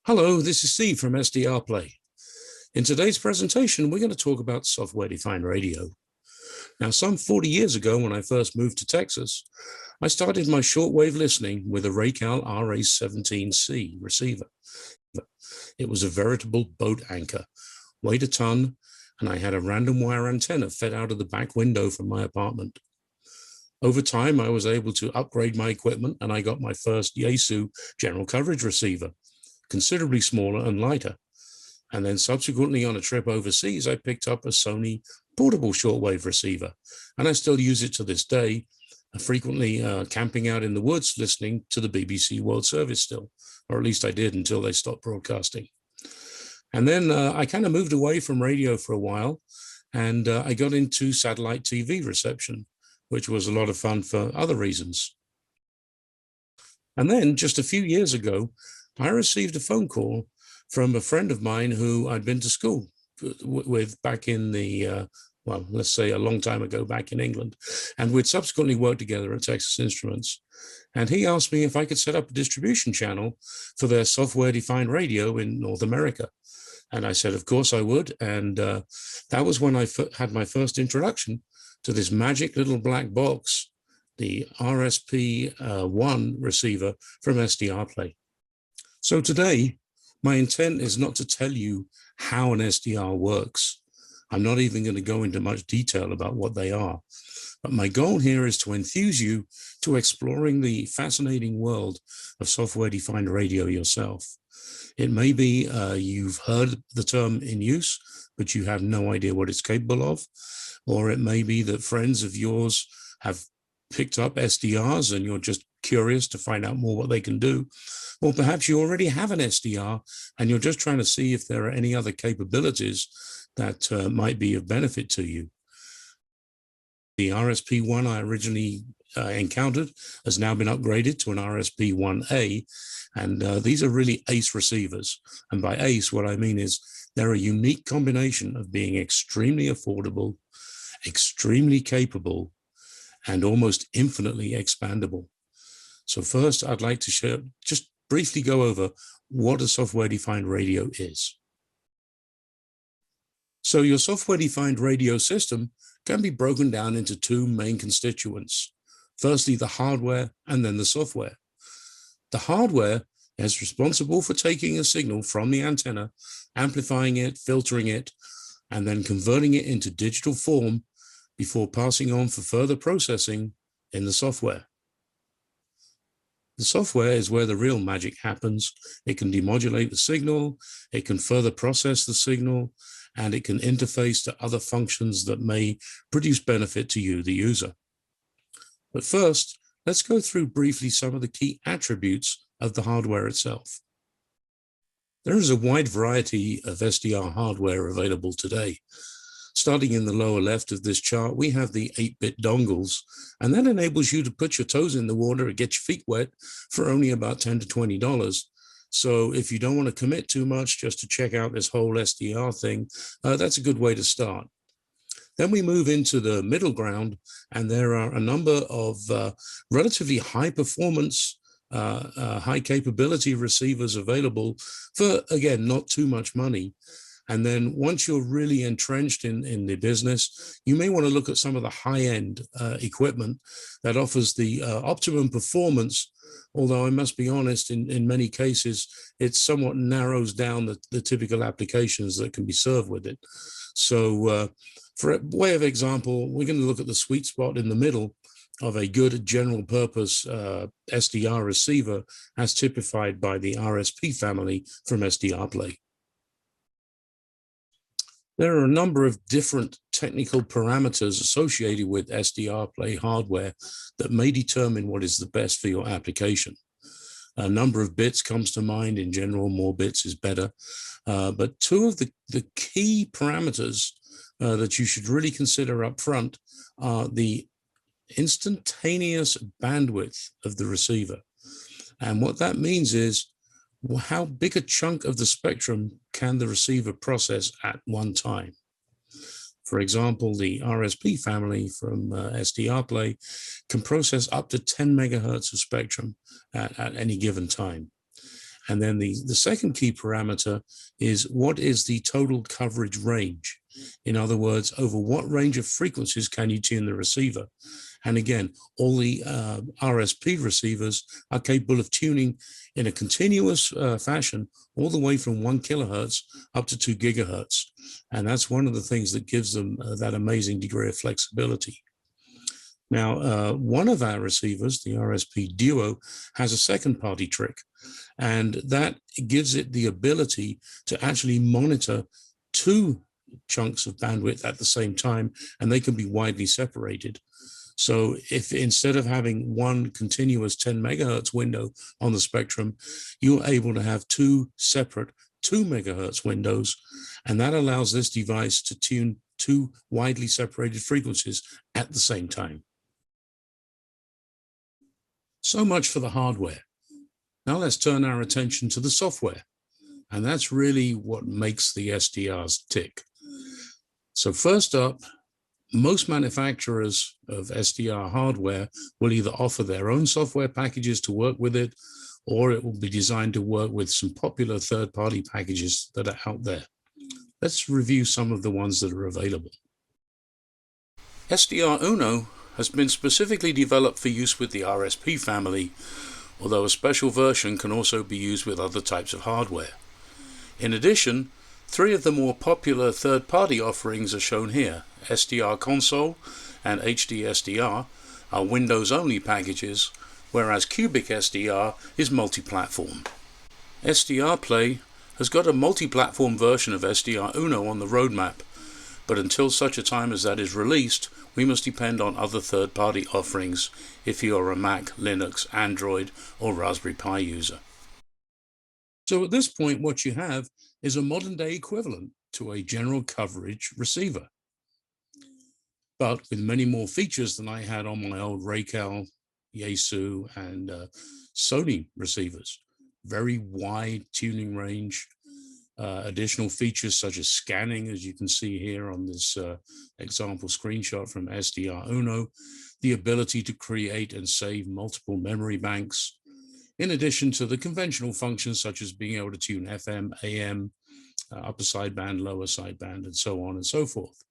Hello, this is Steve from SDRplay. In today's presentation, we're going to talk about software-defined radio. Now, some 40 years ago, when I first moved to Texas, I started my shortwave listening with a Raycal RA-17C receiver. It was a veritable boat anchor, weighed a ton, and I had a random wire antenna fed out of the back window from my apartment. Over time, I was able to upgrade my equipment, and I got my first Yaesu general coverage receiver, considerably smaller and lighter. And then subsequently on a trip overseas, I picked up a Sony portable shortwave receiver, and I still use it to this day, frequently camping out in the woods listening to the BBC World Service still, or at least I did until they stopped broadcasting. And then I kind of moved away from radio for a while, and I got into satellite TV reception, which was a lot of fun for other reasons. And then just a few years ago, I received a phone call from a friend of mine who I'd been to school with back in the, well, let's say a long time ago back in England. And we'd subsequently worked together at Texas Instruments. And he asked me if I could set up a distribution channel for their software-defined radio in North America. And I said, of course I would. And that was when I had my first introduction to this magic little black box, the RSP1 receiver from SDRplay. So today, my intent is not to tell you how an SDR works. I'm not even going to go into much detail about what they are. But my goal here is to enthuse you to exploring the fascinating world of software-defined radio yourself. It may be you've heard the term in use, but you have no idea what it's capable of. Or it may be that friends of yours have picked up SDRs and you're just curious to find out more what they can do. Or perhaps you already have an SDR and you're just trying to see if there are any other capabilities that might be of benefit to you. The RSP1 I originally encountered has now been upgraded to an RSP1A, and these are really ace receivers. And by ace, what I mean is they're a unique combination of being extremely affordable, extremely capable, and almost infinitely expandable. So first, I'd like to just briefly go over what a software-defined radio is. So your software-defined radio system can be broken down into two main constituents. Firstly, the hardware and then the software. The hardware is responsible for taking a signal from the antenna, amplifying it, filtering it, and then converting it into digital form before passing on for further processing in the software. The software is where the real magic happens. It can demodulate the signal, it can further process the signal, and it can interface to other functions that may produce benefit to you, the user. But first, let's go through briefly some of the key attributes of the hardware itself. There is a wide variety of SDR hardware available today. Starting in the lower left of this chart, we have the 8-bit dongles, and that enables you to put your toes in the water and get your feet wet for only about $10 to $20. So if you don't want to commit too much just to check out this whole SDR thing, that's a good way to start. Then we move into the middle ground, and there are a number of relatively high performance, high capability receivers available for, again, not too much money. And then once you're really entrenched in the business, you may want to look at some of the high-end equipment that offers the optimum performance, although I must be honest, in many cases, it somewhat narrows down the typical applications that can be served with it. So for a way of example, we're going to look at the sweet spot in the middle of a good general purpose SDR receiver as typified by the RSP family from SDRplay. There are a number of different technical parameters associated with SDRplay hardware that may determine what is the best for your application. A number of bits comes to mind. In general, more bits is better. But two of the key parameters that you should really consider up front are the instantaneous bandwidth of the receiver. And what that means is, how big a chunk of the spectrum can the receiver process at one time? For example, the RSP family from SDRplay can process up to 10 megahertz of spectrum at any given time. And then the second key parameter is what is the total coverage range? In other words, over what range of frequencies can you tune the receiver? And again, all the RSP receivers are capable of tuning in a continuous fashion all the way from 1 kilohertz up to 2 gigahertz. And that's one of the things that gives them that amazing degree of flexibility. Now, one of our receivers, the RSP Duo, has a second-party trick, and that gives it the ability to actually monitor 2 chunks of bandwidth at the same time, and they can be widely separated. So if instead of having one continuous 10 megahertz window on the spectrum, you're able to have 2 separate 2 megahertz windows, and that allows this device to tune 2 widely separated frequencies at the same time. So much for the hardware. Now let's turn our attention to the software, and that's really what makes the SDRs tick. So first up, most manufacturers of SDR hardware will either offer their own software packages to work with it, or it will be designed to work with some popular third-party packages that are out there. Let's review some of the ones that are available. SDRuno has been specifically developed for use with the RSP family, although a special version can also be used with other types of hardware. In addition, 3 of the more popular third-party offerings are shown here. SDR Console and HD SDR are Windows-only packages, whereas Cubic SDR is multi-platform. SDRplay has got a multi-platform version of SDRuno on the roadmap, but until such a time as that is released, we must depend on other third-party offerings if you are a Mac, Linux, Android, or Raspberry Pi user. So at this point, what you have is a modern-day equivalent to a general coverage receiver, but with many more features than I had on my old Raycal, Yaesu, and Sony receivers. Very wide tuning range, additional features such as scanning, as you can see here on this example screenshot from SDRuno, the ability to create and save multiple memory banks, in addition to the conventional functions such as being able to tune FM, AM, upper sideband, lower sideband, and so on and so forth.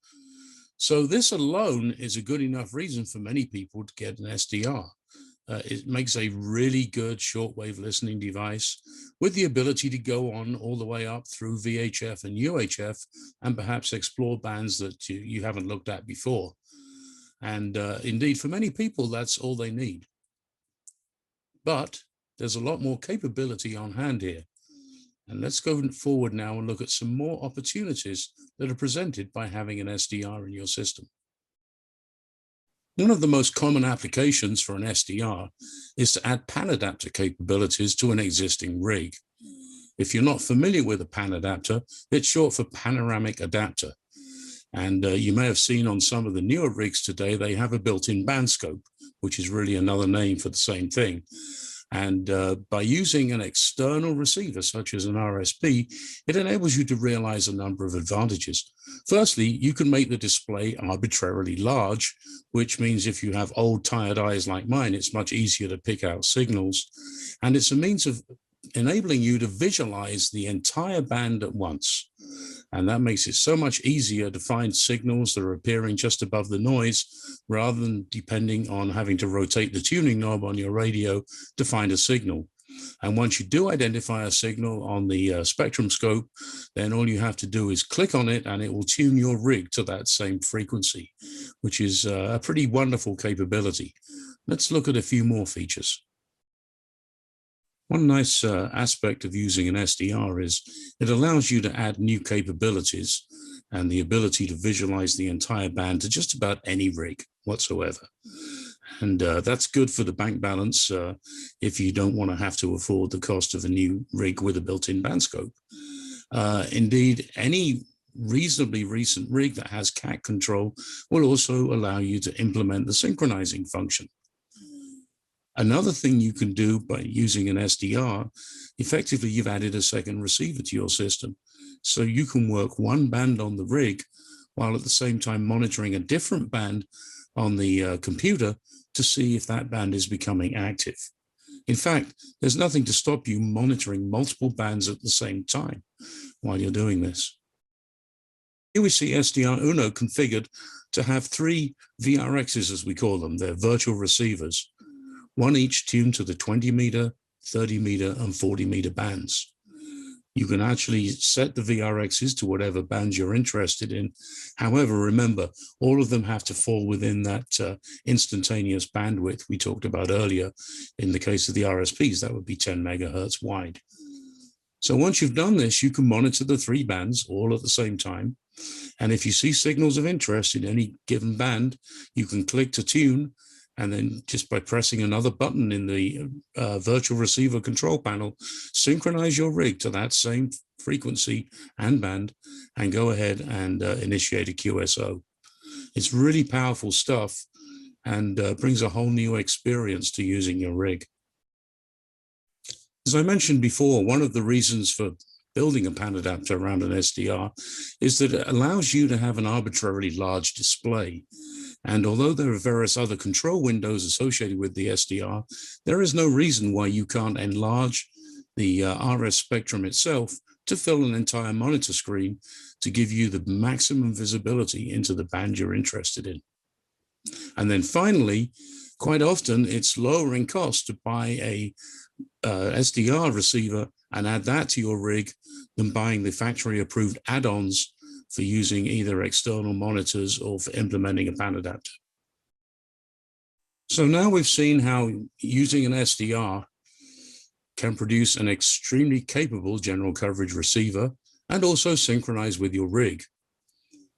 So this alone is a good enough reason for many people to get an SDR. It makes a really good shortwave listening device with the ability to go on all the way up through VHF and UHF and perhaps explore bands that you haven't looked at before. And indeed, for many people, that's all they need. But there's a lot more capability on hand here. And let's go forward now and look at some more opportunities that are presented by having an SDR in your system. One of the most common applications for an SDR is to add Panadapter capabilities to an existing rig. If you're not familiar with a Panadapter, it's short for panoramic adapter. And you may have seen on some of the newer rigs today, they have a built-in band scope, which is really another name for the same thing. And by using an external receiver, such as an RSP, it enables you to realize a number of advantages. Firstly, you can make the display arbitrarily large, which means if you have old, tired eyes like mine, it's much easier to pick out signals. And it's a means of enabling you to visualize the entire band at once. And that makes it so much easier to find signals that are appearing just above the noise, rather than depending on having to rotate the tuning knob on your radio to find a signal. And once you do identify a signal on the spectrum scope, then all you have to do is click on it and it will tune your rig to that same frequency, which is a pretty wonderful capability. Let's look at a few more features. One nice aspect of using an SDR is it allows you to add new capabilities and the ability to visualize the entire band to just about any rig whatsoever. And that's good for the bank balance if you don't want to have to afford the cost of a new rig with a built-in band scope. Indeed, any reasonably recent rig that has CAC control will also allow you to implement the synchronizing function. Another thing you can do by using an SDR, effectively you've added a second receiver to your system. So you can work one band on the rig while at the same time monitoring a different band on the computer to see if that band is becoming active. In fact, there's nothing to stop you monitoring multiple bands at the same time while you're doing this. Here we see SDRuno configured to have 3 VRXs, as we call them. They're virtual receivers, one each tuned to the 20 meter, 30 meter, and 40 meter bands. You can actually set the VRXs to whatever bands you're interested in. However, remember, all of them have to fall within that instantaneous bandwidth we talked about earlier. In the case of the RSPs, that would be 10 megahertz wide. So once you've done this, you can monitor the 3 bands all at the same time. And if you see signals of interest in any given band, you can click to tune, and then just by pressing another button in the virtual receiver control panel, synchronize your rig to that same frequency and band, and go ahead and initiate a QSO. It's really powerful stuff, and brings a whole new experience to using your rig. As I mentioned before, one of the reasons for building a Panadapter around an SDR is that it allows you to have an arbitrarily large display. And although there are various other control windows associated with the SDR, there is no reason why you can't enlarge the RS spectrum itself to fill an entire monitor screen to give you the maximum visibility into the band you're interested in. And then finally, quite often it's lower in cost to buy a SDR receiver and add that to your rig than buying the factory approved add-ons for using either external monitors or for implementing a Panadapter. So now we've seen how using an SDR can produce an extremely capable general coverage receiver and also synchronize with your rig.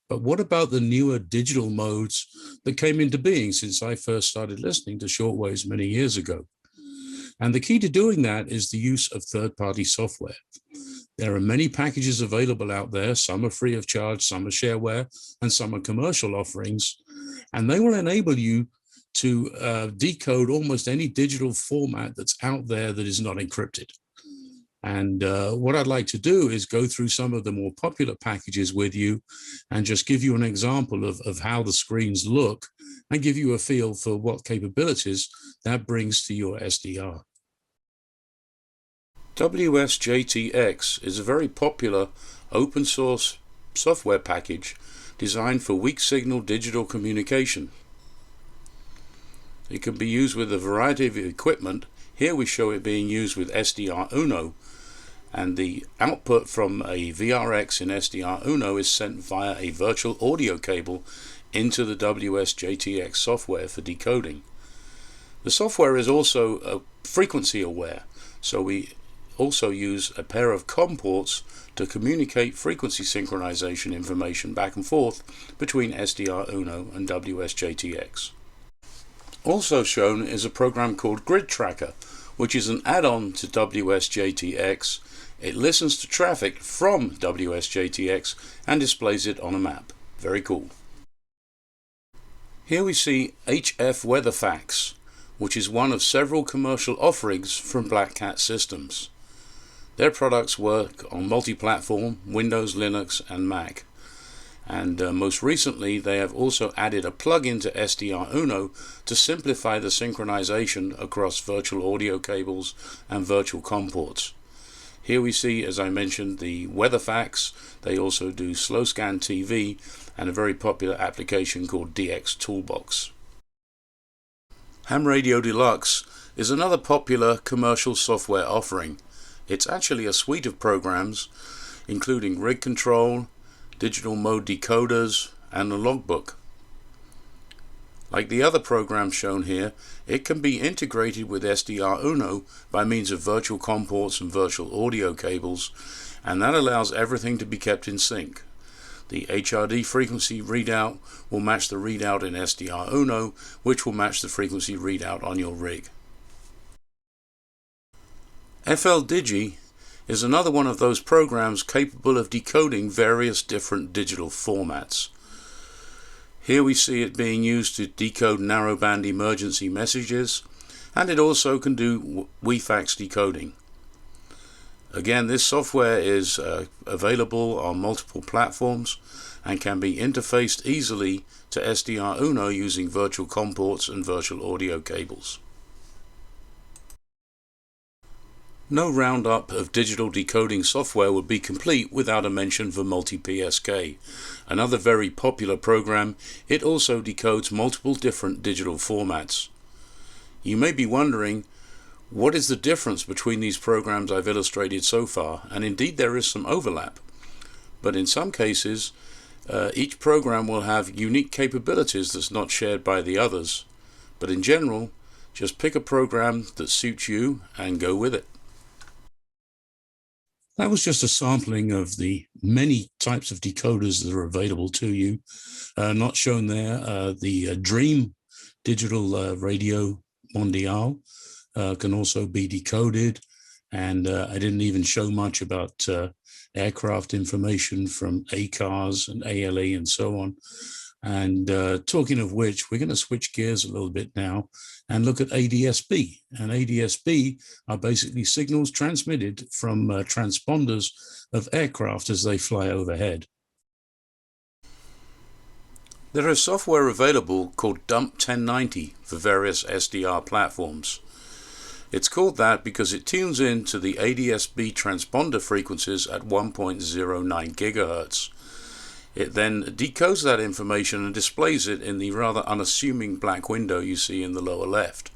But what about the newer digital modes that came into being since I first started listening to shortwaves many years ago? And the key to doing that is the use of third-party software. There are many packages available out there. Some are free of charge, some are shareware, and some are commercial offerings. And they will enable you to decode almost any digital format that's out there that is not encrypted. And what I'd like to do is go through some of the more popular packages with you and just give you an example of how the screens look and give you a feel for what capabilities that brings to your SDR. WSJTX is a very popular open source software package designed for weak signal digital communication. It can be used with a variety of equipment. Here we show it being used with SDRuno, and the output from a VRX in SDRuno is sent via a virtual audio cable into the WSJTX software for decoding. The software is also frequency aware, so we also use a pair of COM ports to communicate frequency synchronization information back and forth between SDRuno and WSJTX. Also shown is a program called Grid Tracker, which is an add-on to WSJTX. It listens to traffic from WSJTX and displays it on a map. Very cool. Here we see HF WeatherFax, which is one of several commercial offerings from Black Cat Systems. Their products work on multi-platform, Windows, Linux, and Mac. And most recently, they have also added a plugin to SDRuno to simplify the synchronization across virtual audio cables and virtual COM ports. Here we see, as I mentioned, the WeatherFax. They also do slow scan TV and a very popular application called DX Toolbox. Ham Radio Deluxe is another popular commercial software offering. It's actually a suite of programs, including rig control, digital mode decoders, and a logbook. Like the other programs shown here, it can be integrated with SDRuno by means of virtual COM ports and virtual audio cables, and that allows everything to be kept in sync. The HRD frequency readout will match the readout in SDRuno, which will match the frequency readout on your rig. FLDigi is another one of those programs capable of decoding various different digital formats. Here we see it being used to decode narrowband emergency messages, and it also can do WeFax decoding. Again, this software is available on multiple platforms and can be interfaced easily to SDRuno using virtual COM ports and virtual audio cables. No roundup of digital decoding software would be complete without a mention for Multi-PSK. Another very popular program, it also decodes multiple different digital formats. You may be wondering, what is the difference between these programs I've illustrated so far? And indeed there is some overlap. But in some cases, each program will have unique capabilities that's not shared by the others. But in general, just pick a program that suits you and go with it. That was just a sampling of the many types of decoders that are available to you. Not shown there, the Dream digital radio Mondial can also be decoded. And I didn't even show much about aircraft information from ACARS and ALE and so on. And talking of which, we're going to switch gears a little bit now and look at ADS-B. And ADS-B are basically signals transmitted from transponders of aircraft as they fly overhead. There is software available called Dump 1090 for various SDR platforms. It's called that because it tunes in to the ADS-B transponder frequencies at 1.09 gigahertz. It then decodes that information and displays it in the rather unassuming black window you see in the lower left.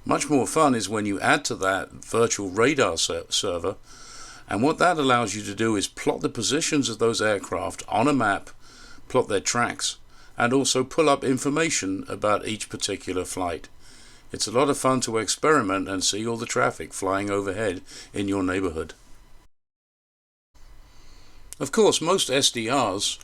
Much more fun is when you add to that virtual radar server, and what that allows you to do is plot the positions of those aircraft on a map, plot their tracks, and also pull up information about each particular flight. It's a lot of fun to experiment and see all the traffic flying overhead in your neighborhood. Of course, most SDRs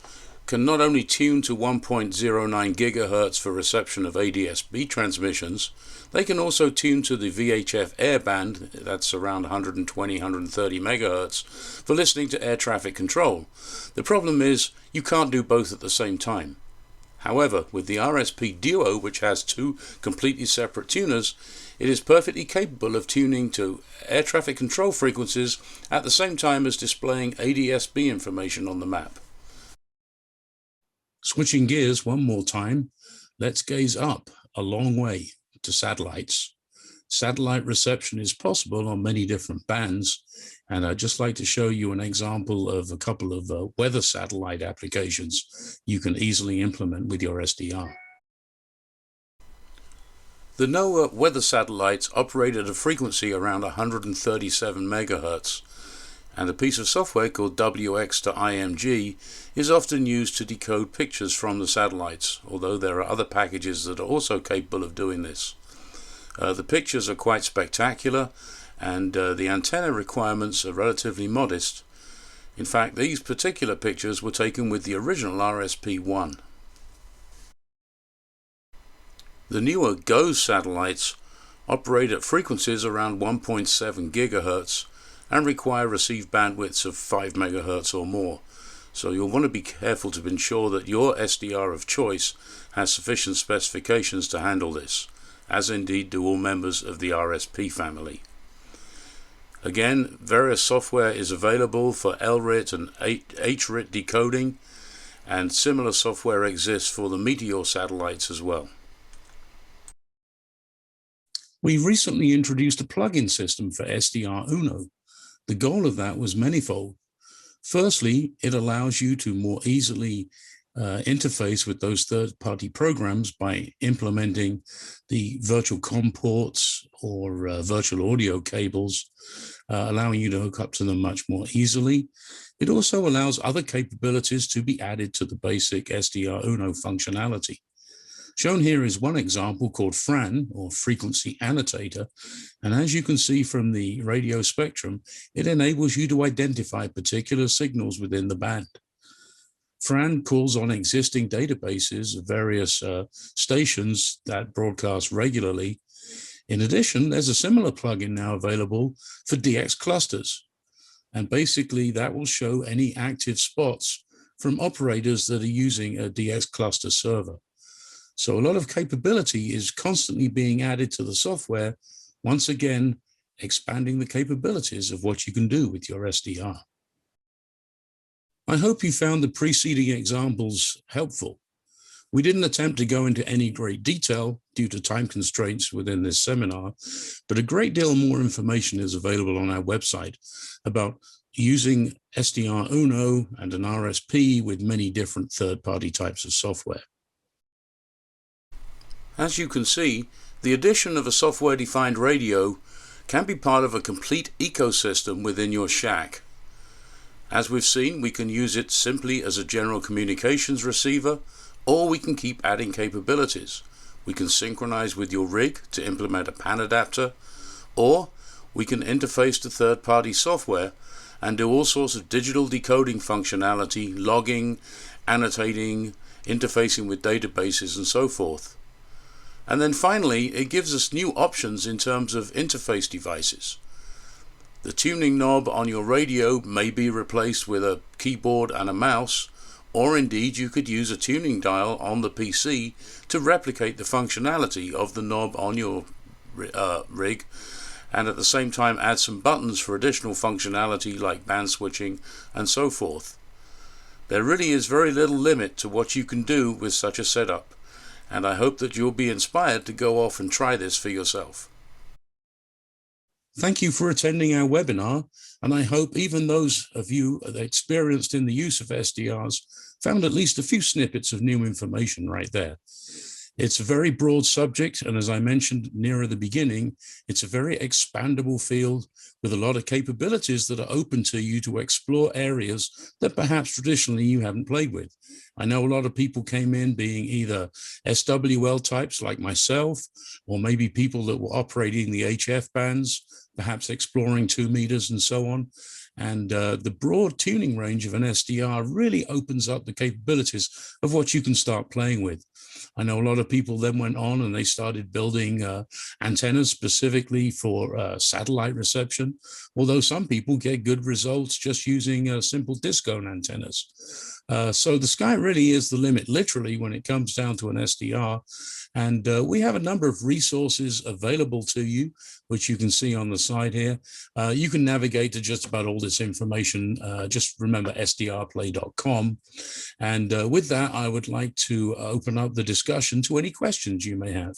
can not only tune to 1.09 gigahertz for reception of ADS-B transmissions, they can also tune to the VHF airband, that's around 120, 130 megahertz, for listening to air traffic control. The problem is you can't do both at the same time. However, with the RSP Duo, which has two completely separate tuners, it is perfectly capable of tuning to air traffic control frequencies at the same time as displaying ADS-B information on the map. Switching gears one more time, let's gaze up a long way to satellites. Satellite reception is possible on many different bands, and I'd just like to show you an example of a couple of weather satellite applications you can easily implement with your SDR. The NOAA weather satellites operate at a frequency around 137 megahertz, and a piece of software called Wxtoimg is often used to decode pictures from the satellites, although there are other packages that are also capable of doing this. The pictures are quite spectacular, and the antenna requirements are relatively modest. In fact, these particular pictures were taken with the original RSP-1. The newer GOES satellites operate at frequencies around 1.7 gigahertz and require receive bandwidths of 5 megahertz or more. So you'll want to be careful to ensure that your SDR of choice has sufficient specifications to handle this, as indeed do all members of the RSP family. Again, various software is available for LRIT and HRIT decoding, and similar software exists for the Meteor satellites as well. We recently introduced a plugin system for SDRuno. The goal of that was manifold. Firstly, it allows you to more easily interface with those third-party programs by implementing the virtual COM ports or virtual audio cables, allowing you to hook up to them much more easily. It also allows other capabilities to be added to the basic SDRuno functionality. Shown here is one example called FRAN, or Frequency Annotator, and as you can see from the radio spectrum, it enables you to identify particular signals within the band. FRAN calls on existing databases of various stations that broadcast regularly. In addition, there's a similar plugin now available for DX clusters, and basically that will show any active spots from operators that are using a DX cluster server. So a lot of capability is constantly being added to the software, once again, expanding the capabilities of what you can do with your SDR. I hope you found the preceding examples helpful. We didn't attempt to go into any great detail due to time constraints within this seminar, but a great deal more information is available on our website about using SDRuno and an RSP with many different third-party types of software. As you can see, the addition of a software-defined radio can be part of a complete ecosystem within your shack. As we've seen, we can use it simply as a general communications receiver, or we can keep adding capabilities. We can synchronize with your rig to implement a Panadapter, or we can interface to third-party software and do all sorts of digital decoding functionality, logging, annotating, interfacing with databases and so forth. And then finally, it gives us new options in terms of interface devices. The tuning knob on your radio may be replaced with a keyboard and a mouse, or indeed you could use a tuning dial on the PC to replicate the functionality of the knob on your rig, and at the same time add some buttons for additional functionality like band switching and so forth. There really is very little limit to what you can do with such a setup, and I hope that you'll be inspired to go off and try this for yourself. Thank you for attending our webinar, and I hope even those of you experienced in the use of SDRs found at least a few snippets of new information right there. It's a very broad subject, and as I mentioned near the beginning, it's a very expandable field with a lot of capabilities that are open to you to explore areas that perhaps traditionally you haven't played with. I know a lot of people came in being either SWL types like myself, or maybe people that were operating the HF bands, perhaps exploring 2 meters and so on. And the broad tuning range of an SDR really opens up the capabilities of what you can start playing with. I know a lot of people then went on and they started building antennas specifically for satellite reception, although some people get good results just using simple discone antennas. So the sky really is the limit, literally, when it comes down to an SDR. And we have a number of resources available to you, which you can see on the side here. You can navigate to just about all this information. Just remember SDRplay.com. And with that, I would like to open up the discussion to any questions you may have.